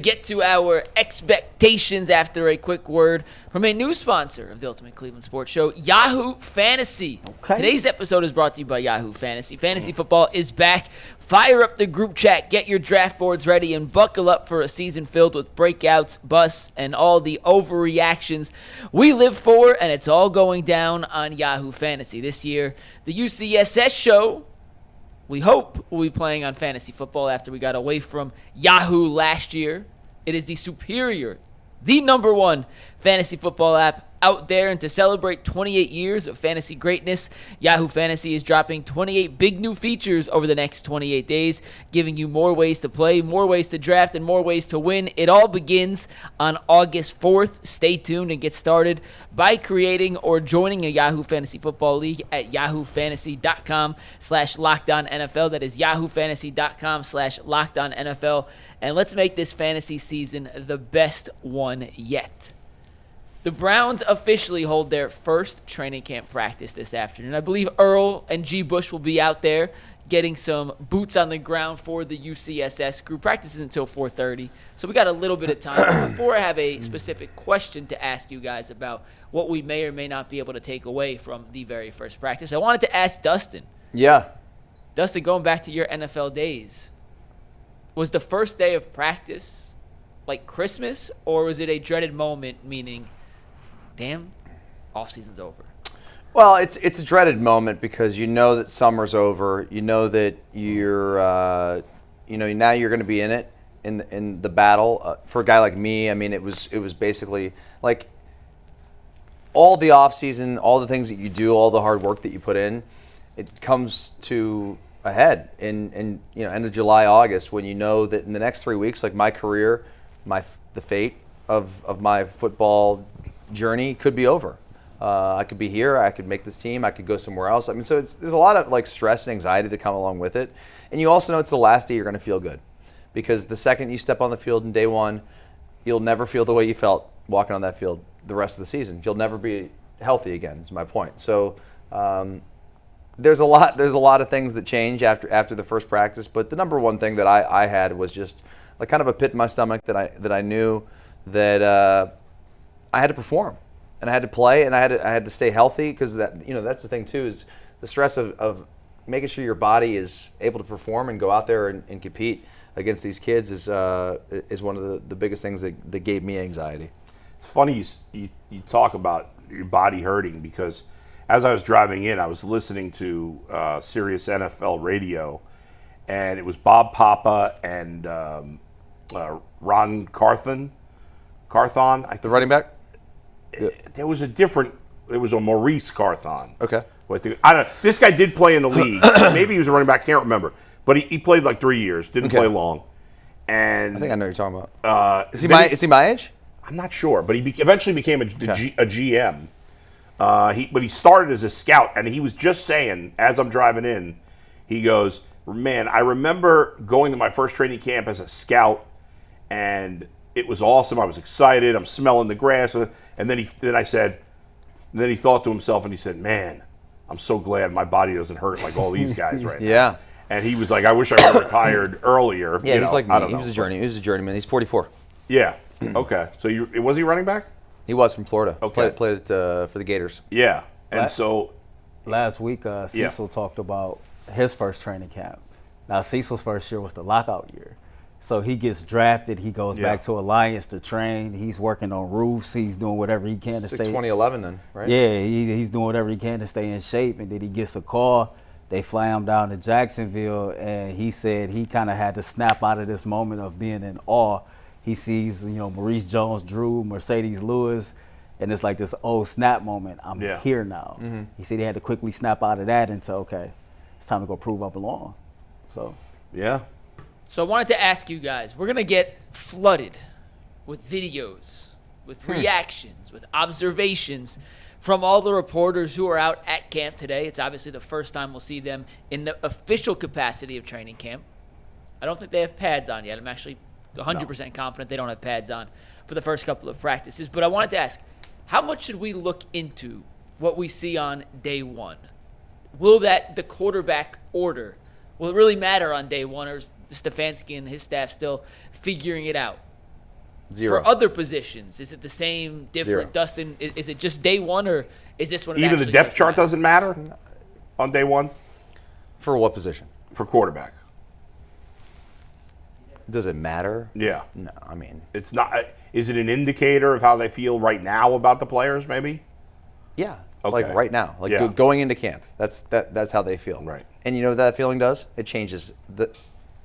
Get to our expectations after a quick word from a new sponsor of the Ultimate Cleveland Sports Show, Yahoo Fantasy. Okay. Today's episode is brought to you by Yahoo Fantasy. Fantasy football is back. Fire up the group chat, get your draft boards ready, and buckle up for a season filled with breakouts, busts, and all the overreactions we live for, and it's all going down on Yahoo Fantasy. This year, the UCSS show, we hope, will be playing on fantasy football after we got away from Yahoo last year. It is the superior, the number one fantasy football app out there. And to celebrate 28 years of fantasy greatness, Yahoo Fantasy is dropping 28 big new features over the next 28 days, giving you more ways to play, more ways to draft, and more ways to win. It all begins on August 4th. Stay tuned and get started by creating or joining a Yahoo Fantasy Football League at yahoofantasy.com/LockedOnNFL. That is yahoofantasy.com/LockedOnNFL. And let's make this fantasy season the best one yet. The Browns officially hold their first training camp practice this afternoon. I believe Earl and G. Bush will be out there getting some boots on the ground for the UCSS group. Practice is until 4:30, so we got a little bit of time. Before I have a specific question to ask you guys about what we may or may not be able to take away from the very first practice, I wanted to ask Dustin. Yeah. Dustin, going back to your NFL days, was the first day of practice like Christmas, or was it a dreaded moment, meaning, damn, off-season's over? Well, it's a dreaded moment because you know that summer's over. You know that you're, now you're going to be in it, in the battle. For a guy like me, I mean, it was basically like all the off-season, all the things that you do, all the hard work that you put in, it comes to a head in end of July, August, when you know that in the next 3 weeks, like my career, the fate of my football journey could be over. I could be here, I could make this team, I could go somewhere else. I mean, so there's a lot of like stress and anxiety that come along with it. And you also know it's the last day you're going to feel good, because the second you step on the field in day one, you'll never feel the way you felt walking on that field the rest of the season. You'll never be healthy again, is my point. So there's a lot of things that change after the first practice, but the number one thing that I had was just like kind of a pit in my stomach that I knew that I had to perform, and I had to play, and I had to stay healthy, because that's the thing too, is the stress of making sure your body is able to perform and go out there and compete against these kids is one of the biggest things that gave me anxiety. It's funny you talk about your body hurting, because as I was driving in, I was listening to Sirius NFL radio, and it was Bob Papa and Ron Carthon. The running back? There was a Maurice Carthon. Okay. I don't know. This guy did play in the league. Maybe he was a running back, can't remember. But he played like 3 years, didn't play long. And I think I know what you're talking about. Is he my age? I'm not sure, but he eventually became a GM. But he started as a scout, and he was just saying, as I'm driving in, he goes, man, I remember going to my first training camp as a scout, and it was awesome. I was excited. I'm smelling the grass. And then he thought to himself, and he said, man, I'm so glad my body doesn't hurt like all these guys right now. Yeah. And he was like, I wish I would have retired earlier. Yeah, he was like me. He was a journeyman. He's 44. Yeah. Okay. So was he running back? He was from Florida. Okay. Played it for the Gators. Yeah. And so last week, Cecil talked about his first training camp. Now, Cecil's first year was the lockout year. So he gets drafted. He goes back to Alliance to train. He's working on roofs. He's doing whatever he can to stay. 2011 then, right? Yeah, he's doing whatever he can to stay in shape. And then he gets a call. They fly him down to Jacksonville, and he said he kind of had to snap out of this moment of being in awe. He sees, Maurice Jones-Drew, Mercedes Lewis, and it's like this snap moment. I'm here now. Mm-hmm. He said he had to quickly snap out of that and say, okay, it's time to go prove I belong. So, yeah. So I wanted to ask you guys, we're going to get flooded with videos, with reactions, with observations from all the reporters who are out at camp today. It's obviously the first time we'll see them in the official capacity of training camp. I don't think they have pads on yet. I'm actually 100% confident they don't have pads on for the first couple of practices. But I wanted to ask, how much should we look into what we see on day one? Will the quarterback order, will it really matter on day one, or is Stefanski and his staff still figuring it out? Zero. For other positions, is it the same, different? Zero. Dustin, is it just day one, or is this one? Even the depth chart doesn't matter on day one For what position? for quarterback. Does it matter? Yeah. No, I mean, It's not. Is it an indicator of how they feel right now about the players? Maybe. yeah. Okay. Like right now, like Yeah. going into camp. That's how they feel. Right. And you know what that feeling does? It changes the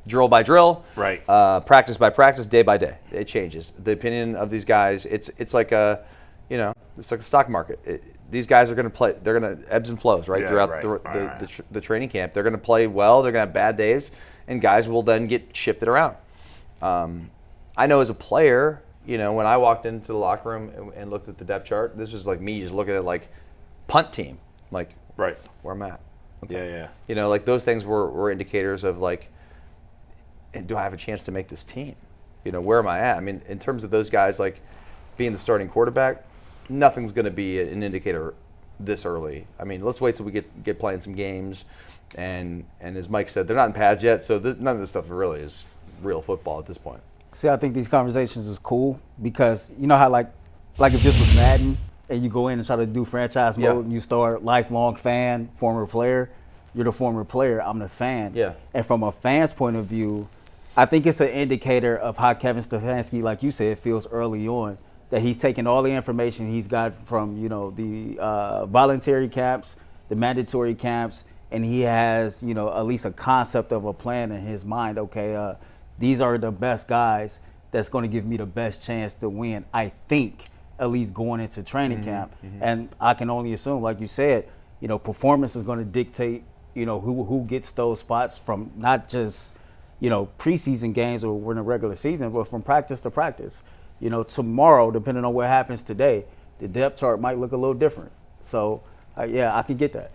drill by drill. Right. Practice by practice, day by day. It changes. The opinion of these guys. It's like it's like a stock market. These guys are going to play. They're going to ebbs and flows right Yeah, throughout right. the training camp. They're going to play well. They're going to have bad days, and guys will then get shifted around. I know as a player, when I walked into the locker room and looked at the depth chart, this was like me just looking at like punt team, like Right. where I'm at. Yeah. Yeah. Like those things were indicators of like, do I have a chance to make this team? Where am I at? I mean, in terms of those guys, like being the starting quarterback, nothing's going to be an indicator this early. I mean, let's wait till we get playing some games. And as Mike said, they're not in pads yet, so none of this stuff really is real football at this point. See, I think these conversations is cool because you know how like if this was Madden and you go in and try to do franchise mode and you start lifelong fan, former player, you're the former player, I'm the fan. Yeah. And from a fan's point of view, I think it's an indicator of how Kevin Stefanski, like you said, feels early on, that he's taking all the information he's got from, the voluntary camps, the mandatory camps, and he has, at least a concept of a plan in his mind. Okay, these are the best guys that's going to give me the best chance to win, I think, at least going into training camp. And I can only assume, like you said, performance is going to dictate, who gets those spots from not just, preseason games or in a regular season, but from practice to practice. Tomorrow, depending on what happens today, the depth chart might look a little different. So, I can get that.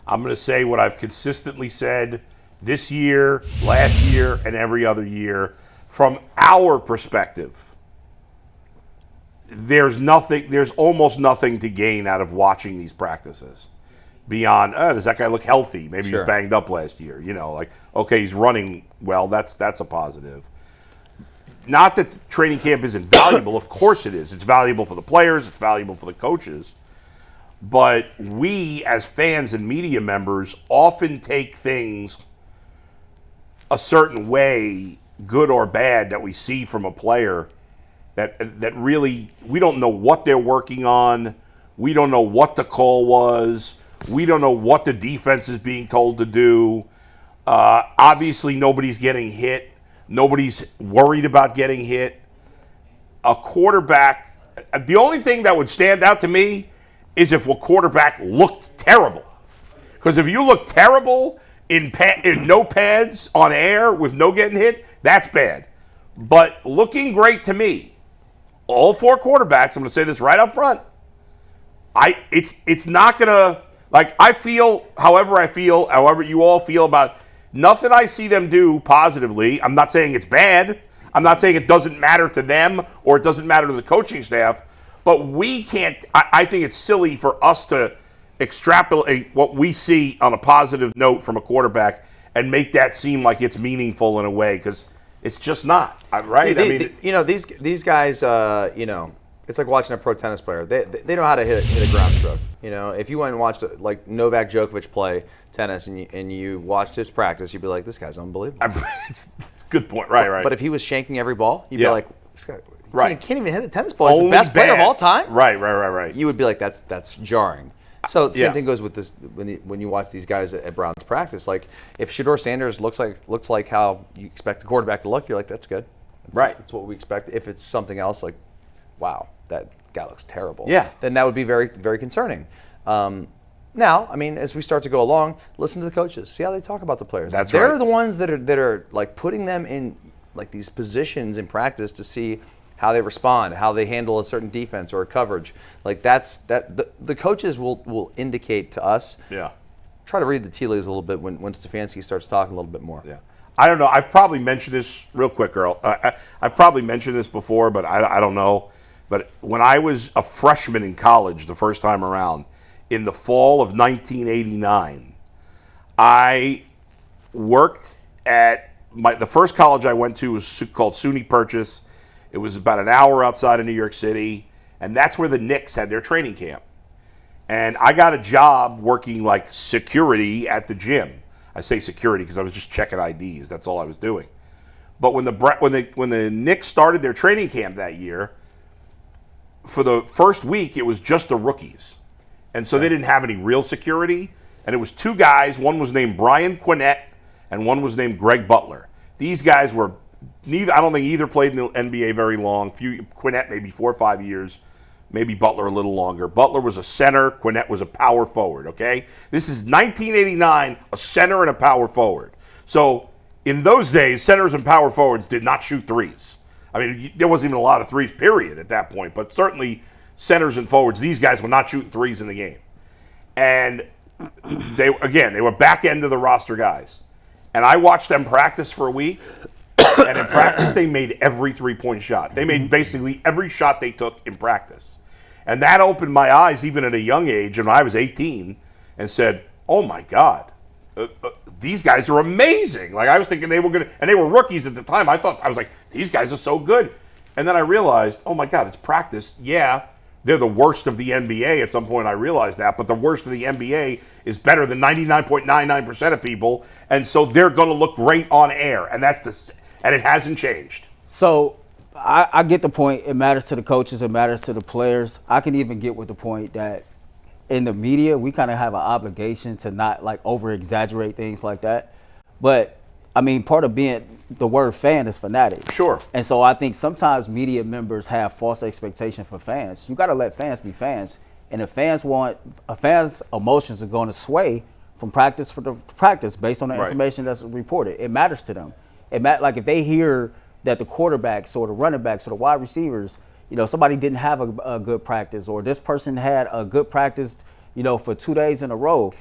I'm going to say what I've consistently said this year, last year, and every other year. From our perspective, there's almost nothing to gain out of watching these practices beyond, does that guy look healthy? Maybe he was banged up last year. Okay, he's running well. That's a positive. Not that training camp isn't valuable. Of course it is. It's valuable for the players. It's valuable for the coaches. But we, as fans and media members, often take things a certain way, good or bad, that we see from a player that really, we don't know what they're working on. We don't know what the call was. We don't know what the defense is being told to do. Obviously, nobody's getting hit. Nobody's worried about getting hit. A quarterback, the only thing that would stand out to me is if a quarterback looked terrible. Because if you look terrible in no pads on air with no getting hit, that's bad. But looking great to me, all four quarterbacks, I'm going to say this right up front, it's not going to, like, I feel however you all feel about nothing I see them do positively. I'm not saying it's bad. I'm not saying it doesn't matter to them or it doesn't matter to the coaching staff. But we can't, I think it's silly for us to extrapolate what we see on a positive note from a quarterback and make that seem like it's meaningful in a way, because it's just not, right? These guys, it's like watching a pro tennis player. They know how to hit a ground stroke. If you went and watched like Novak Djokovic play tennis and you watched his practice, you'd be like, this guy's unbelievable. It's a good point, right. But if he was shanking every ball, you'd be like, this guy can't even hit a tennis ball. He's Only the best player of all time. Right. You would be like, that's jarring. So the same thing goes with this when you watch these guys at Browns practice. Like if Shedeur Sanders looks like how you expect the quarterback to look, you're like, that's good. That's what we expect. If it's something else, like, wow, that guy looks terrible. Yeah. Then that would be very, very concerning. Now, I mean, as we start to go along, listen to the coaches, see how they talk about the players. They're the ones that are like putting them in like these positions in practice to see how they respond, how they handle a certain defense or a coverage. Like the coaches will indicate to us. Yeah. Try to read the tea leaves a little bit when Stefanski starts talking a little bit more. Yeah. I don't know. I've probably mentioned this real quick, Earl. I've probably mentioned this before, but I don't know. But when I was a freshman in college the first time around, in the fall of 1989, I worked at the first college I went to was called SUNY Purchase. It was about an hour outside of New York City, and that's where the Knicks had their training camp. And I got a job working like security at the gym. I say security because I was just checking IDs. That's all I was doing. But when the Knicks started their training camp that year, for the first week it was just the rookies, and so they didn't have any real security. And it was two guys. One was named Brian Quinnett, and one was named Greg Butler. These guys were neither. I don't think either played in the NBA very long. Quinnett maybe 4 or 5 years. Maybe Butler a little longer. Butler was a center. Quinnett was a power forward, okay? This is 1989, a center and a power forward. So in those days, centers and power forwards did not shoot threes. I mean, there wasn't even a lot of threes, period, at that point. But certainly centers and forwards, these guys were not shooting threes in the game. And they were back end of the roster guys. And I watched them practice for a week. And in practice, they made every three-point shot. They made basically every shot they took in practice. And that opened my eyes even at a young age, and I was 18, and said, oh my God, these guys are amazing. Like I was thinking they were going to, and they were rookies at the time. I was like, these guys are so good. And then I realized, oh my God, it's practice. Yeah, they're the worst of the NBA. At some point I realized that, but the worst of the NBA is better than 99.99% of people. And so they're going to look great on air. And and it hasn't changed. So I get the point. It matters to the coaches. It matters to the players. I can even get with the point that in the media, we kind of have an obligation to not like over exaggerate things like that. But I mean, part of being the word fan is fanatic. Sure. And so I think sometimes media members have false expectation for fans. You got to let fans be fans. And if fans emotions are going to sway from practice to practice based on the information that's reported, it matters to them. Like if they hear that the quarterbacks or the running backs or the wide receivers, somebody didn't have a good practice, or this person had a good practice, for 2 days in a row.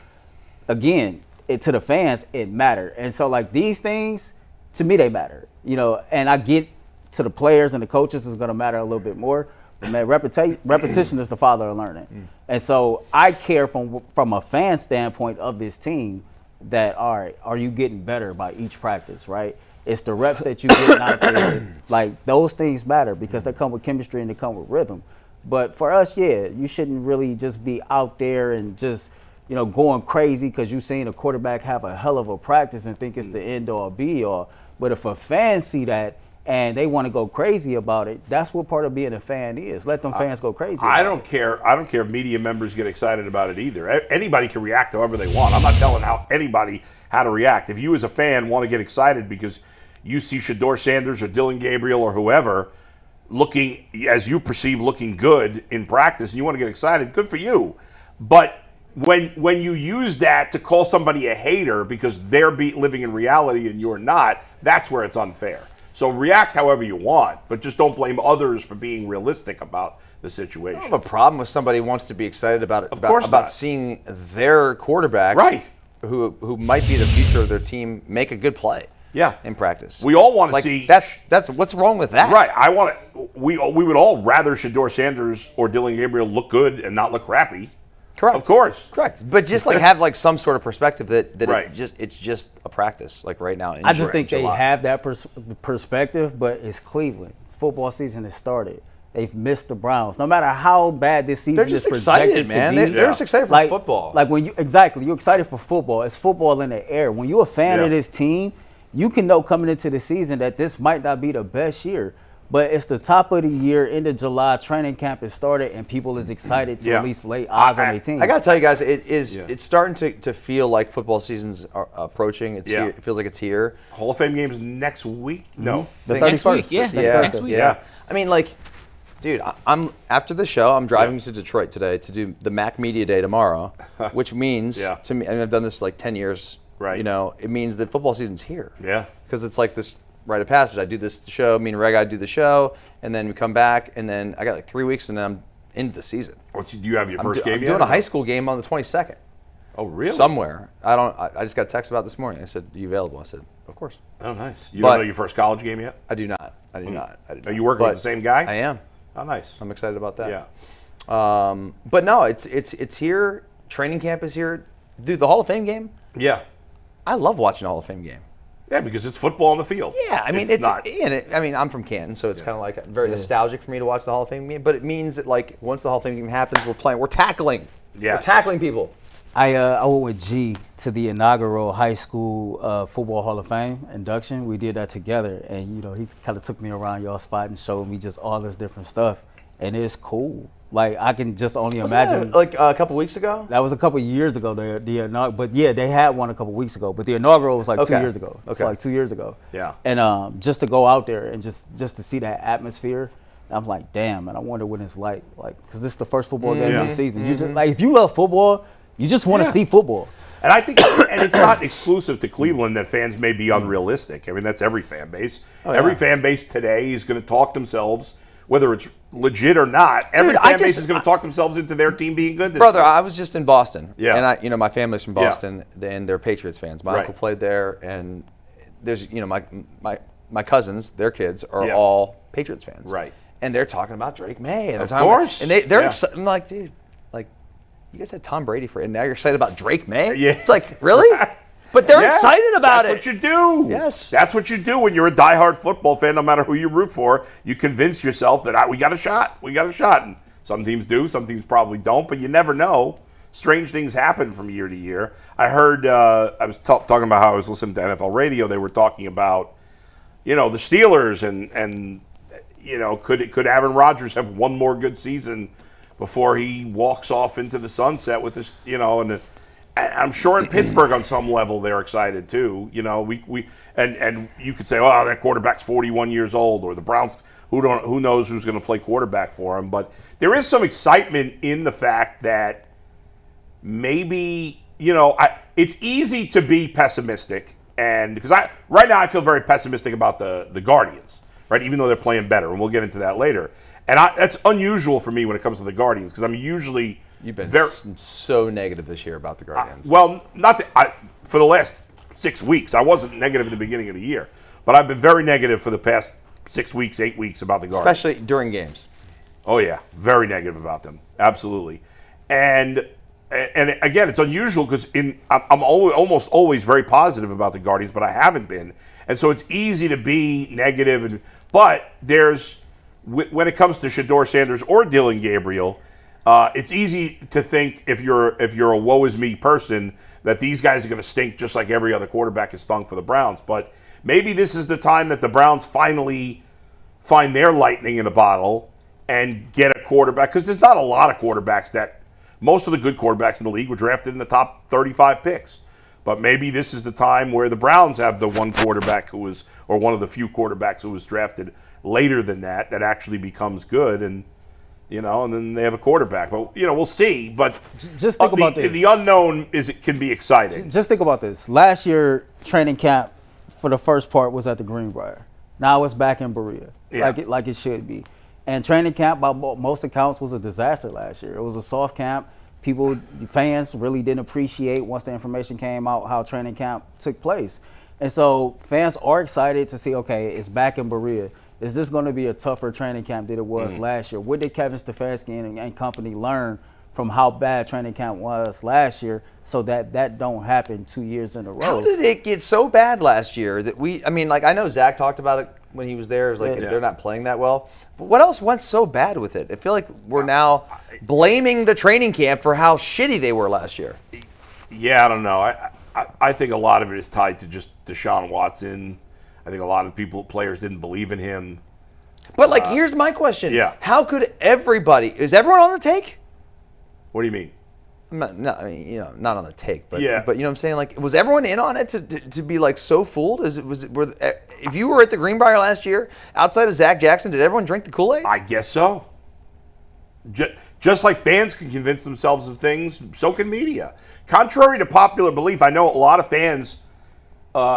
Again, to the fans, it mattered. And so like these things, to me, they matter, and I get to the players and the coaches is going to matter a little bit more. But man, repetition is the father of learning. And so I care from a fan standpoint of this team that, all right, are you getting better by each practice, right? It's the reps that you get out there. Like, those things matter because they come with chemistry and they come with rhythm. But for us, yeah, you shouldn't really just be out there and just, going crazy because you've seen a quarterback have a hell of a practice and think it's the end all be all. But if a fan see that and they want to go crazy about it, that's what part of being a fan is. Let them fans go crazy. I don't care if media members get excited about it either. Anybody can react however they want. I'm not telling anybody how to react. If you as a fan want to get excited because you see Shedeur Sanders or Dylan Gabriel or whoever looking, as you perceive, looking good in practice, and you want to get excited, good for you. But when you use that to call somebody a hater because they're living in reality and you're not, that's where it's unfair. So react however you want, but just don't blame others for being realistic about the situation. I don't have a problem if somebody wants to be excited about it, about not. Seeing their quarterback, right, who might be the future of their team, make a good play. Yeah, in practice. We all want to see. That's what's wrong with that. Right. We would all rather Shedeur Sanders or Dylan Gabriel look good and not look crappy. Correct. Of course. Correct. But just like have like some sort of perspective that right. it's just a practice like right now. I just think they have that perspective, but it's Cleveland. Football season has started. They've missed the Browns. No matter how bad this season is projected excited, man. to be, They're just excited for football. Like you're excited for football. It's football in the air. When you're a fan of this team, you can know coming into the season that this might not be the best year, but it's the top of the year, end of July, training camp has started, and people is excited to at least lay eyes on their team. I got to tell you guys, it's starting to feel like football season's approaching. It's here. It feels like it's here. Hall of Fame games next week? No. The 31st. Next week. Yeah. I mean, like, dude, I'm after the show, I'm driving to Detroit today to do the Mac Media Day tomorrow, which means to me, and I've done this like 10 years. Right. It means that football season's here. Yeah. Because it's like this rite of passage. I do this show, me and Reg, I do the show, and then we come back, and then I got like 3 weeks, and then I'm into the season. Do you have your first game I'm yet? doing a high school game on the 22nd. Oh, really? Somewhere. I just got a text about it this morning. I said, are you available? I said, of course. Oh, nice. You don't know your first college game yet? I do not. I do not. Are you working with the same guy? I am. Oh, nice. I'm excited about that. Yeah. But no, it's here. Training camp is here. Dude, the Hall of Fame game? Yeah. I love watching the Hall of Fame game. Yeah, because it's football on the field. Yeah, I mean, not. I'm from Canton, so it's kind of like very nostalgic for me to watch the Hall of Fame game. But it means that like once the Hall of Fame game happens, we're tackling. Yes. We're tackling people. I went with G to the inaugural high school football Hall of Fame induction. We did that together, and he kind of took me around y'all spot and showed me just all this different stuff, and it's cool. Like I can just only imagine. That like a couple weeks ago? That was a couple years ago. But yeah, they had one a couple weeks ago. But the inaugural was like 2 years ago. Okay. It's like 2 years ago. Yeah. And just to go out there and just to see that atmosphere, I'm like, damn, man, I wonder what it's like because this is the first football game of the season. You just if you love football, you just want to see football. And I think, and it's not exclusive to Cleveland that fans may be unrealistic. I mean, that's every fan base. Every fan base today is going to talk themselves, whether it's legit or not. Every fan base is going to talk themselves into their team being good. Brother, I was just in Boston. Yeah. And my family's from Boston, and they're Patriots fans. My uncle played there, and there's my cousins, their kids are all Patriots fans. Right. And they're talking about Drake May. And of course. And they're excited. I'm like, dude, you guys had Tom Brady and now you're excited about Drake May? Yeah. It's like, really? But they're excited about That's it. what you do. Yes. That's what you do when you're a diehard football fan, no matter who you root for. You convince yourself that we got a shot. We got a shot. And some teams do, some teams probably don't, but you never know. Strange things happen from year to year. I heard, I was talking about how I was listening to NFL radio. They were talking about, the Steelers and could Aaron Rodgers have one more good season before he walks off into the sunset with this, and I'm sure in Pittsburgh on some level they're excited too. And you could say, oh, that quarterback's 41 years old, or the Browns, who knows who's going to play quarterback for him. But there is some excitement in the fact that maybe, it's easy to be pessimistic, and because right now I feel very pessimistic about the Guardians, right? Even though they're playing better, and we'll get into that later. And that's unusual for me when it comes to the Guardians, because I'm usually You've been very so negative this year about the Guardians. well, for the last 6 weeks. I wasn't negative at the beginning of the year, but I've been very negative for the past 6 weeks, 8 weeks about the Guardians. Especially during games. Oh yeah, very negative about them, absolutely. And again, it's unusual because I'm almost always very positive about the Guardians, but I haven't been, and so it's easy to be negative. But when it comes to Shedeur Sanders or Dylan Gabriel, it's easy to think if you're a woe is me person that these guys are going to stink just like every other quarterback has stunk for the Browns. But maybe this is the time that the Browns finally find their lightning in a bottle and get a quarterback, because there's not a lot of quarterbacks most of the good quarterbacks in the league were drafted in the top 35 picks. But maybe this is the time where the Browns have the one quarterback or one of the few quarterbacks who was drafted later than that actually becomes good, and then they have a quarterback. But we'll see. But just think about this. The unknown can be exciting. Just think about this. Last year, training camp for the first part was at the Greenbrier. Now it's back in Berea, like it should be. And training camp, by most accounts, was a disaster last year. It was a soft camp. Fans really didn't appreciate, once the information came out, how training camp took place. And so fans are excited to see, okay, it's back in Berea. Is this going to be a tougher training camp than it was last year? What did Kevin Stefanski and company learn from how bad training camp was last year so that don't happen 2 years in a row? How did it get so bad last year that I know Zach talked about it when he was there. It was like they're not playing that well. But what else went so bad with it? I feel like we're now blaming the training camp for how shitty they were last year. Yeah, I don't know. I think a lot of it is tied to just Deshaun Watson. I think a lot of players didn't believe in him. But here's my question. Yeah. How could is everyone on the take? What do you mean? Not on the take, but yeah. But you know what I'm saying? Like, was everyone in on it to be like so fooled? If you were at the Greenbrier last year, outside of Zach Jackson, did everyone drink the Kool-Aid? I guess so. Just like fans can convince themselves of things, so can media. Contrary to popular belief, I know a lot of fans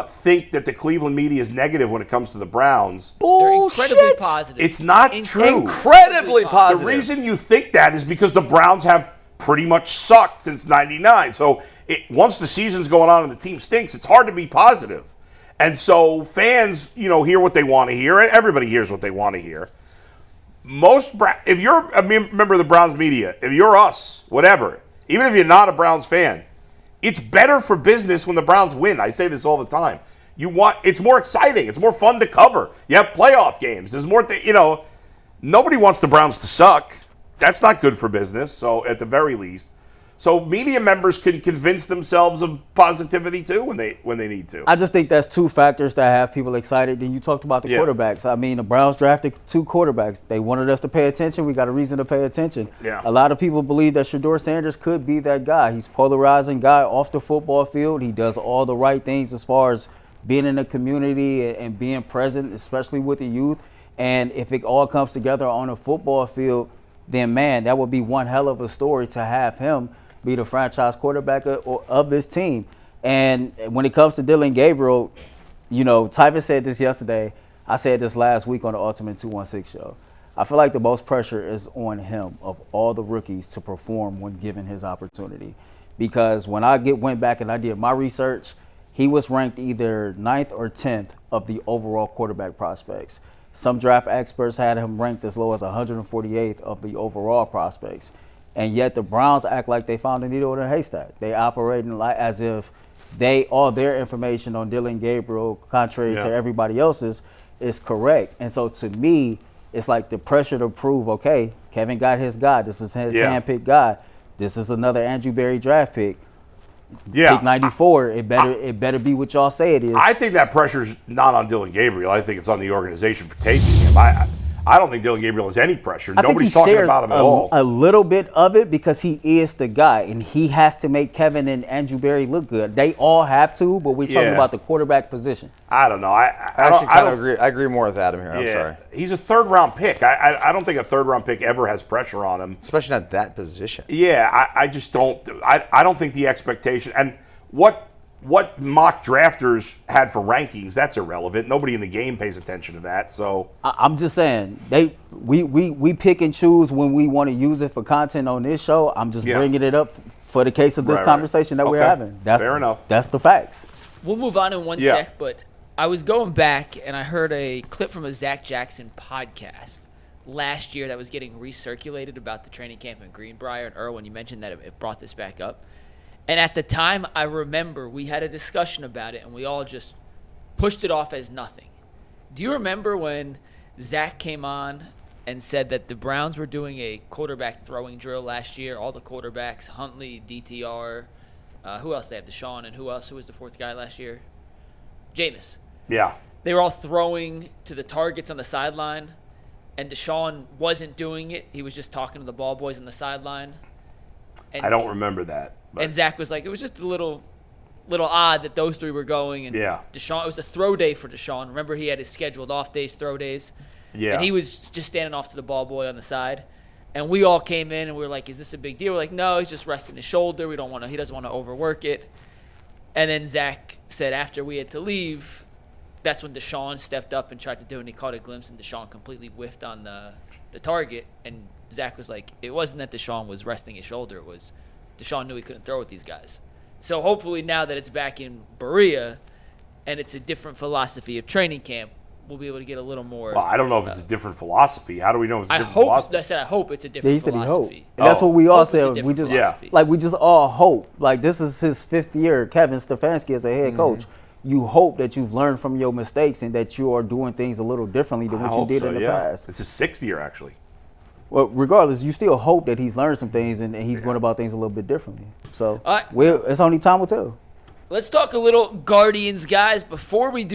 think that the Cleveland media is negative when it comes to the Browns. Bullshit. They're incredibly positive. It's not true. Incredibly positive. The reason you think that is because the Browns have pretty much sucked since '99. So once the season's going on and the team stinks, it's hard to be positive. And so fans, hear what they want to hear, and everybody hears what they want to hear. If you're a member of the Browns media, if you're us, whatever, even if you're not a Browns fan, it's better for business when the Browns win. I say this all the time. It's more exciting. It's more fun to cover. You have playoff games. There's more, nobody wants the Browns to suck. That's not good for business. So at the very least. So media members can convince themselves of positivity too when they need to. I just think that's two factors that have people excited. Then you talked about the quarterbacks. I mean, the Browns drafted 2 quarterbacks. They wanted us to pay attention. We got a reason to pay attention. Yeah. A lot of people believe that Shedeur Sanders could be that guy. He's polarizing guy off the football field. He does all the right things as far as being in the community and being present, especially with the youth. And if it all comes together on a football field, then, man, that would be one hell of a story to have him be the franchise quarterback of this team. And when it comes to Dylan Gabriel, Tyvus said this yesterday. I said this last week on the Ultimate 216 show. I feel like the most pressure is on him of all the rookies to perform when given his opportunity. Because when I went back and I did my research, he was ranked either 9th or 10th of the overall quarterback prospects. Some draft experts had him ranked as low as 148th of the overall prospects. And yet the Browns act like they found a needle in a haystack. They operating like as if all their information on Dylan Gabriel, contrary to everybody else's, is correct. And so to me, it's like the pressure to prove, okay, Kevin got his guy. This is his handpicked guy. This is another Andrew Berry draft pick. Pick 94. It better be what y'all say it is. I think that pressure's not on Dylan Gabriel. I think it's on the organization for taking him. I don't think Dylan Gabriel has any pressure. Nobody's talking about him at all. A little bit of it because he is the guy, and he has to make Kevin and Andrew Berry look good. They all have to, but we're talking about the quarterback position. I don't know. I actually kind of agree. I agree more with Adam here. I'm sorry. He's a 3rd-round pick. I don't think a 3rd-round pick ever has pressure on him, especially not that position. Yeah, I just don't. I don't think the expectation and what mock drafters had for rankings, that's irrelevant. Nobody in the game pays attention to that. So I'm just saying we pick and choose when we want to use it for content on this show. I'm just bringing it up for the case of this conversation that we're having. Fair enough. That's the facts. We'll move on in one sec, but I was going back and I heard a clip from a Zach Jackson podcast last year that was getting recirculated about the training camp in Greenbrier. And Erwin, you mentioned that it brought this back up. And at the time, I remember we had a discussion about it, and we all just pushed it off as nothing. Do you remember when Zach came on and said that the Browns were doing a quarterback throwing drill last year? All the quarterbacks, Huntley, DTR, who else they have? Deshaun, and who else? Who was the 4th guy last year? Jameis. Yeah. They were all throwing to the targets on the sideline, and Deshaun wasn't doing it. He was just talking to the ball boys on the sideline. And I don't remember that. And Zach was like, it was just a little odd that those 3 were going. And Deshaun, it was a throw day for Deshaun. Remember, he had his scheduled off days, throw days. Yeah. And he was just standing off to the ball boy on the side. And we all came in and we were like, is this a big deal? We're like, no, he's just resting his shoulder. He doesn't want to overwork it. And then Zach said after we had to leave, that's when Deshaun stepped up and tried to do it, and he caught a glimpse, and Deshaun completely whiffed on the target. And Zach was like, it wasn't that Deshaun was resting his shoulder. It was Deshaun knew he couldn't throw with these guys. So hopefully now that it's back in Berea and it's a different philosophy of training camp, we'll be able to get a little more. Well, I don't know if it's a different philosophy. How do we know if it's a different philosophy? I said I hope it's a different philosophy. And that's what we all said. We just all hope. Like, this is his 5th year, Kevin Stefanski as a head coach. You hope that you've learned from your mistakes and that you are doing things a little differently than what you did in the past. It's his 6th year, actually. Well, regardless, you still hope that he's learned some things and he's going about things a little bit differently. So it's only time will tell. Let's talk a little Guardians, guys. Before we do